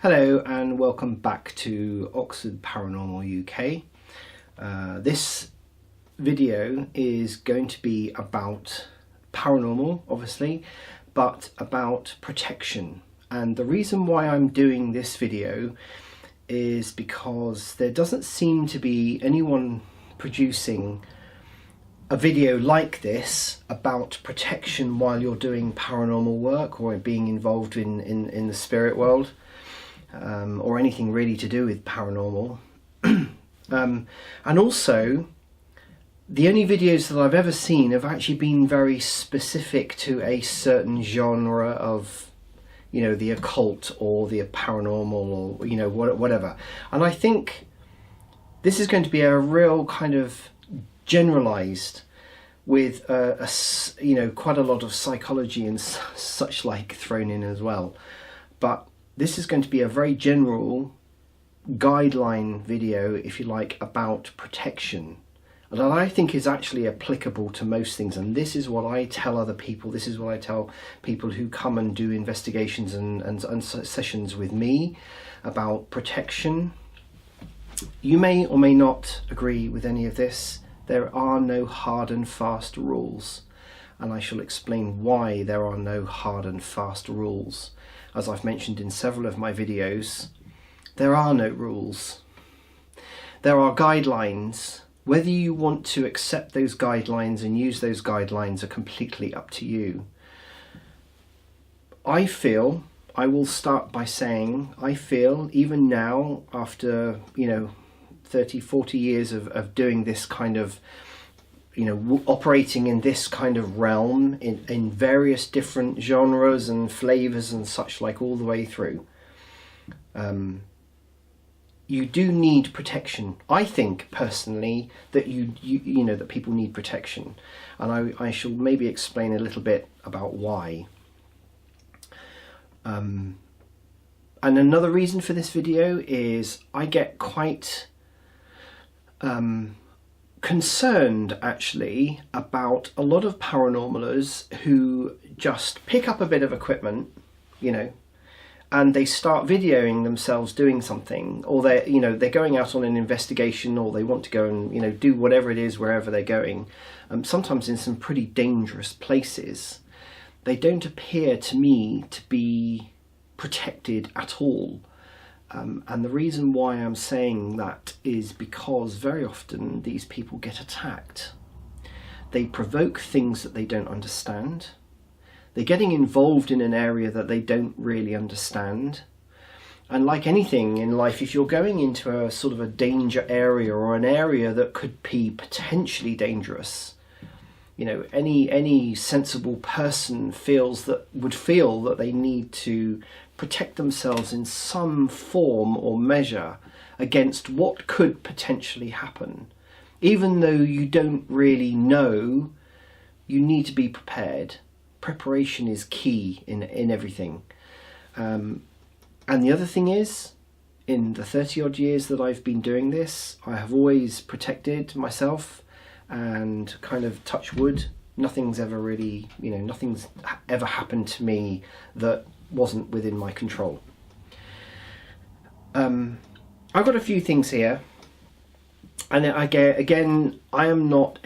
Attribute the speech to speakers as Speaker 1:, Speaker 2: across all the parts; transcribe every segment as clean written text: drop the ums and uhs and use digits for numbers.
Speaker 1: Hello and welcome back to Oxford Paranormal UK. This video is going to be about paranormal, obviously, but about protection. And the reason why I'm doing this video is because there doesn't seem to be anyone producing a video like this about protection while you're doing paranormal work or being involved in the spirit world. Or anything really to do with paranormal. And also, the only videos that I've ever seen have actually been very specific to a certain genre of, the occult or the paranormal or, whatever. And I think this is going to be a real kind of generalized with, quite a lot of psychology and such like thrown in as well. But this is going to be a very general guideline video, if you like, about protection. And that I think is actually applicable to most things. And this is what I tell other people. This is what I tell people who come and do investigations and sessions with me about protection. You may or may not agree with any of this. There are no hard and fast rules. And I shall explain why there are no hard and fast rules. As I've mentioned in several of my videos, there are no rules. There are guidelines. Whether you want to accept those guidelines and use those guidelines are completely up to you. I will start by saying, I feel even now, after 30, 40 years of doing this kind of operating in this kind of realm in various different genres and flavors and such like all the way through, you do need protection. I think personally that that people need protection, and I shall maybe explain a little bit about why. And another reason for this video is I get quite concerned actually about a lot of paranormalers who just pick up a bit of equipment, and they start videoing themselves doing something, or they're going out on an investigation, or they want to go and do whatever it is wherever they're going, sometimes in some pretty dangerous places. They don't appear to me to be protected at all. And the reason why I'm saying that is because very often these people get attacked. They provoke things that they don't understand. They're getting involved in an area that they don't really understand. And like anything in life, if you're going into a sort of a danger area or an area that could be potentially dangerous, any sensible person would feel that they need to protect themselves in some form or measure against what could potentially happen. Even though you don't really know, you need to be prepared. Preparation is key in everything. And the other thing is, in the 30 odd years that I've been doing this, I have always protected myself and kind of touch wood. Nothing's ever really, nothing's ever happened to me that wasn't within my control. I've got a few things here, and again, I am not,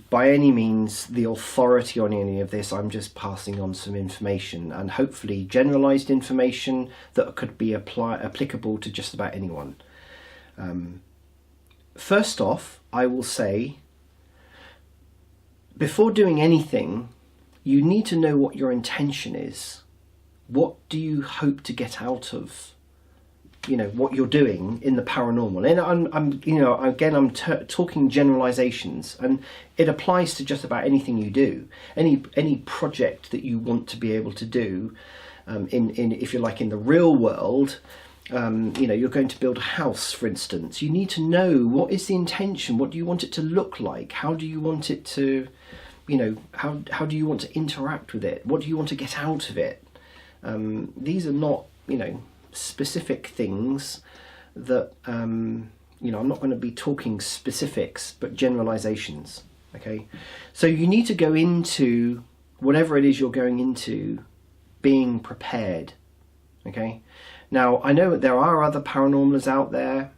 Speaker 1: by any means the authority on any of this. I'm just passing on some information, and hopefully generalized information that could be applicable to just about anyone. First off, I will say, before doing anything, you need to know what your intention is. What do you hope to get out of, what you're doing in the paranormal? And I'm talking generalizations, and it applies to just about anything you do, any project that you want to be able to do, if you like, in the real world. You're going to build a house, for instance. You need to know, what is the intention? What do you want it to look like? How do you want it to, how do you want to interact with it? What do you want to get out of it? These are not, specific things that, I'm not going to be talking specifics, but generalizations. Okay. So you need to go into whatever it is you're going into being prepared. Okay. Now, I know there are other paranormals out there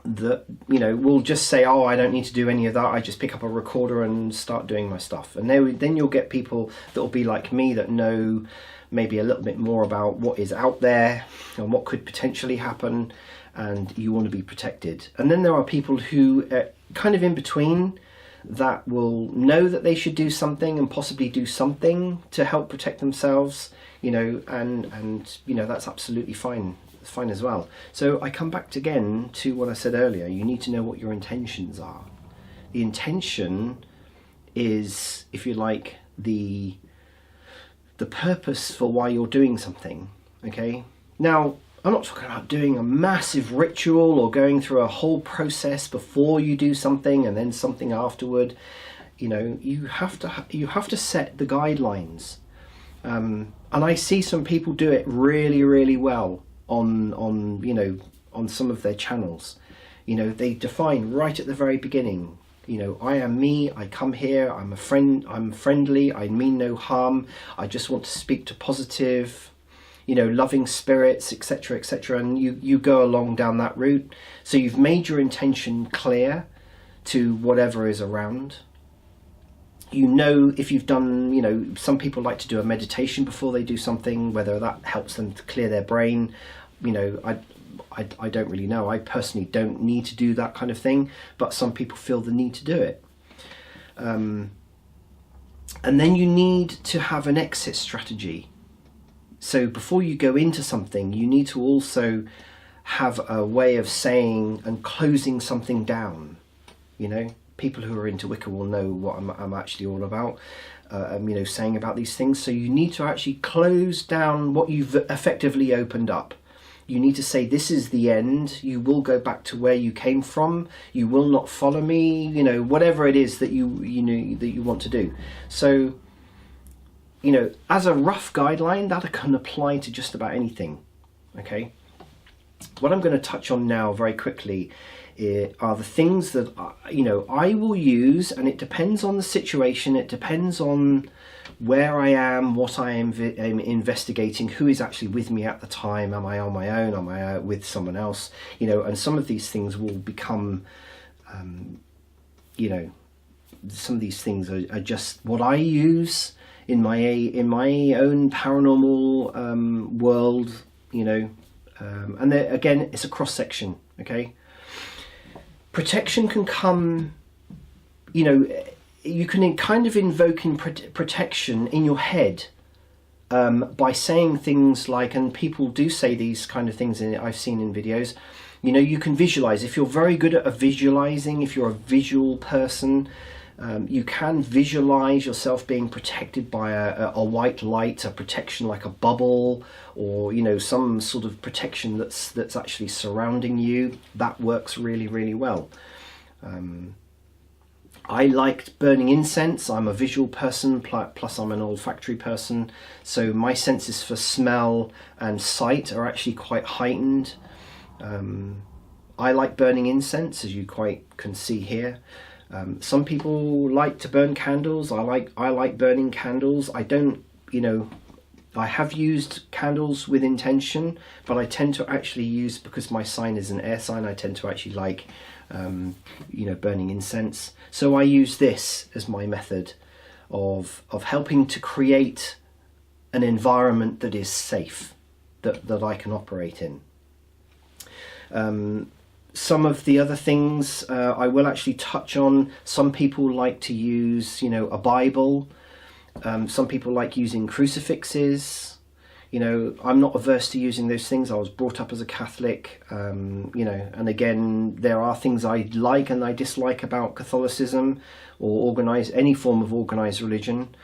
Speaker 1: that, you know, will just say, oh, I don't need to do any of that, I just pick up a recorder and start doing my stuff. And then you'll get people that will be like me, that know maybe a little bit more about what is out there and what could potentially happen, and you want to be protected. And then there are people who are kind of in between, that will know that they should do something and possibly do something to help protect themselves, you know, and you know, that's absolutely fine. It's fine as well. So I come back again to what I said earlier. You need to know what your intentions are. The intention is, if you like, the purpose for why you're doing something. Okay, now I'm not talking about doing a massive ritual or going through a whole process before you do something and then something afterward. You know, you have to set the guidelines, and I see some people do it really, really well on you know, on some of their channels. You know, they define right at the very beginning, you know, I am me, I come here, I'm a friend, I'm friendly, I mean no harm, I just want to speak to positive, you know, loving spirits, etc., etc., and you go along down that route. So you've made your intention clear to whatever is around. You know, if you've done, you know, some people like to do a meditation before they do something, whether that helps them to clear their brain. You know, I don't really know. I personally don't need to do that kind of thing, but some people feel the need to do it. And then you need to have an exit strategy. So before you go into something, you need to also have a way of saying and closing something down. You know, people who are into Wicca will know what I'm actually all about, you know, saying about these things. So you need to actually close down what you've effectively opened up. You need to say, this is the end. You will go back to where you came from. You will not follow me. You know, whatever it is that you know that you want to do. So, you know, as a rough guideline, that can apply to just about anything. Okay. What I'm going to touch on now very quickly are the things that, you know, I will use, and it depends on the situation. It depends on where I am, what I am investigating, who is actually with me at the time. Am I on my own? Am I with someone else? You know, and some of these things will become, you know, some of these things are just what I use in my own paranormal world. You know, and again, it's a cross section. Okay, protection can come, you know, you can kind of invoke in protection in your head by saying things like, and people do say these kind of things I've seen in videos, you know, you can visualize. If you're very good at visualizing, if you're a visual person, you can visualize yourself being protected by a white light, a protection like a bubble, or, you know, some sort of protection that's actually surrounding you. That works really, really well. I liked burning incense. I'm a visual person, plus I'm an olfactory person, so my senses for smell and sight are actually quite heightened. I like burning incense, as you quite can see here. Some people like to burn candles. I like burning candles. I don't, you know, I have used candles with intention, but I tend to actually use, because my sign is an air sign, I tend to actually like, you know, burning incense. So I use this as my method of helping to create an environment that is safe, that I can operate in. Some of the other things I will actually touch on. Some people like to use, you know, a Bible. Some people like using crucifixes. You know, I'm not averse to using those things. I was brought up as a Catholic, you know, and again, there are things I like and I dislike about Catholicism or any form of organized religion,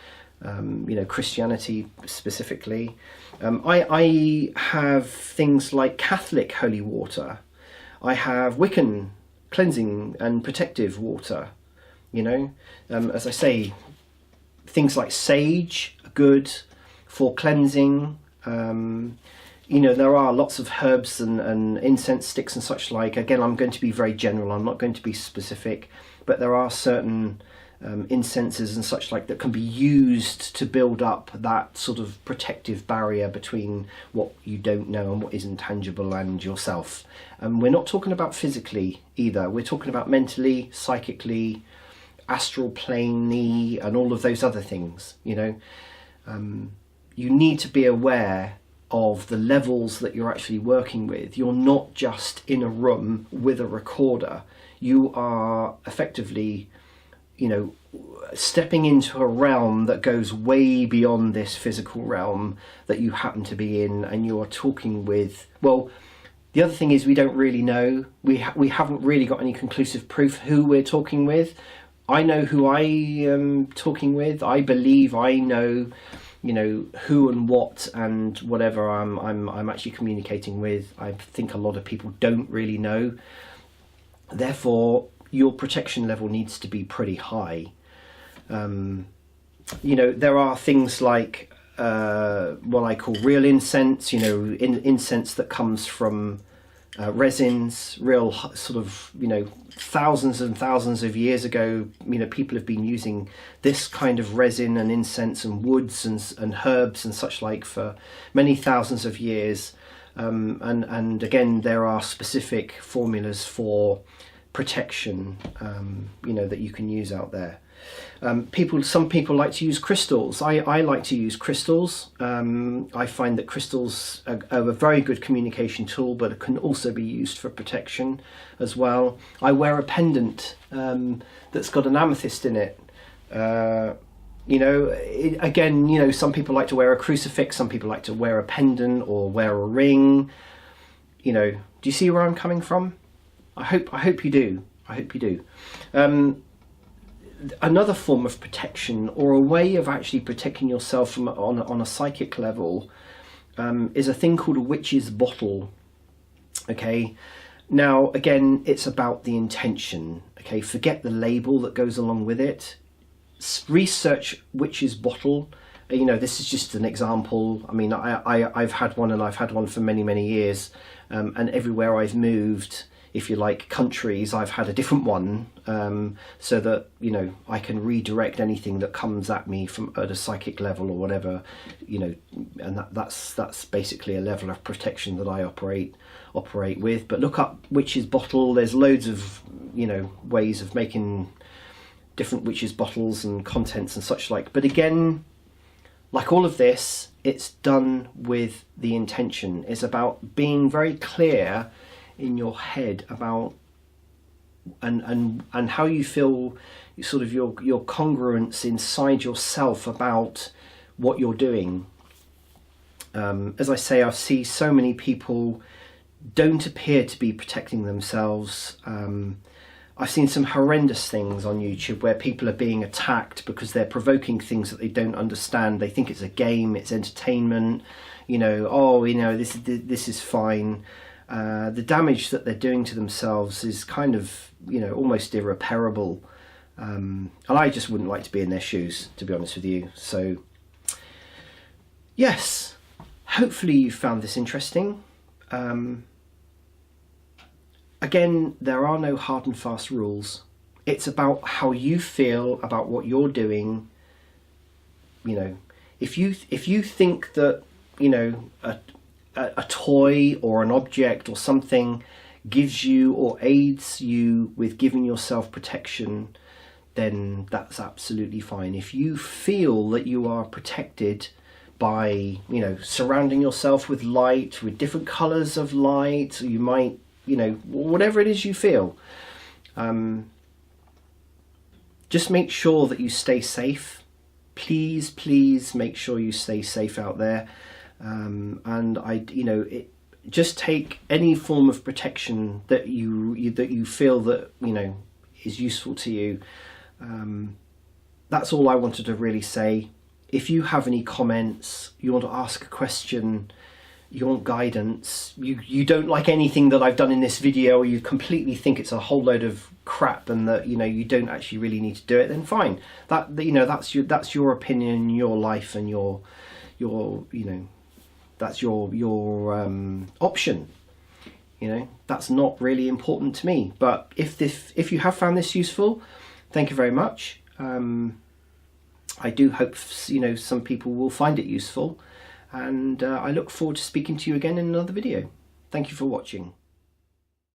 Speaker 1: you know, Christianity specifically. I have things like Catholic holy water. I have Wiccan cleansing and protective water, you know. As I say, things like sage are good for cleansing. You know, there are lots of herbs and incense sticks and such like. Again, I'm going to be very general, I'm not going to be specific, but there are certain incenses and such like that can be used to build up that sort of protective barrier between what you don't know and what is intangible and yourself. We're not talking about physically either. We're talking about mentally, psychically, astral planely, and all of those other things. You know, you need to be aware of the levels that you're actually working with. You're not just in a room with a recorder. You are effectively, you know, stepping into a realm that goes way beyond this physical realm that you happen to be in, and you are talking with, well, the other thing is we don't really know. We haven't really got any conclusive proof who we're talking with. I know who I am talking with. I believe I know, you know, who and what and whatever I'm actually communicating with. I think a lot of people don't really know. Therefore, your protection level needs to be pretty high. You know, there are things like what I call real incense, you know, incense that comes from resins, real sort of, you know, thousands and thousands of years ago. You know, people have been using this kind of resin and incense and woods and herbs and such like for many thousands of years. And again, there are specific formulas for protection, you know, that you can use out there. Some people like to use crystals. I like to use crystals. I find that crystals are a very good communication tool, but it can also be used for protection as well. I wear a pendant that's got an amethyst in it. You know, again, you know, some people like to wear a crucifix, some people like to wear a pendant or wear a ring. You know, do you see where I'm coming from? I hope you do. I hope you do. Another form of protection, or a way of actually protecting yourself from on a psychic level, is a thing called a witch's bottle. Okay, now again, it's about the intention. Okay, forget the label that goes along with it. Research witch's bottle. You know, this is just an example. I mean, I've had one, and I've had one for many years, and everywhere I've moved, if you like, countries, I've had a different one, so that, you know, I can redirect anything that comes at me from at a psychic level or whatever, you know, and that's basically a level of protection that I operate with. But look up witch's bottle. There's loads of, you know, ways of making different witch's bottles and contents and such like. But again, like all of this, it's done with the intention. It's about being very clear in your head about and how you feel, sort of your congruence inside yourself about what you're doing. As I say, I see so many people don't appear to be protecting themselves. I've seen some horrendous things on YouTube where people are being attacked because they're provoking things that they don't understand. They think it's a game, it's entertainment, you know, oh, you know, this is fine. The damage that they're doing to themselves is kind of, you know, almost irreparable. And I just wouldn't like to be in their shoes, to be honest with you. So, yes, hopefully you found this interesting. Again, there are no hard and fast rules. It's about how you feel about what you're doing. You know, if you think that, you know, a toy or an object or something gives you or aids you with giving yourself protection, then that's absolutely fine. If you feel that you are protected by, you know, surrounding yourself with light, with different colours of light, you might, you know, whatever it is you feel, just make sure that you stay safe. Please make sure you stay safe out there. And just take any form of protection that you feel that, you know, is useful to you. That's all I wanted to really say. If you have any comments, you want to ask a question, you want guidance, you don't like anything that I've done in this video, or you completely think it's a whole load of crap and that, you know, you don't actually really need to do it, then fine. That, you know, that's your opinion, your life, and your you know, that's your option. You know, that's not really important to me. But if you have found this useful, thank you very much. I do hope some people will find it useful, and I look forward to speaking to you again in another video. Thank you for watching.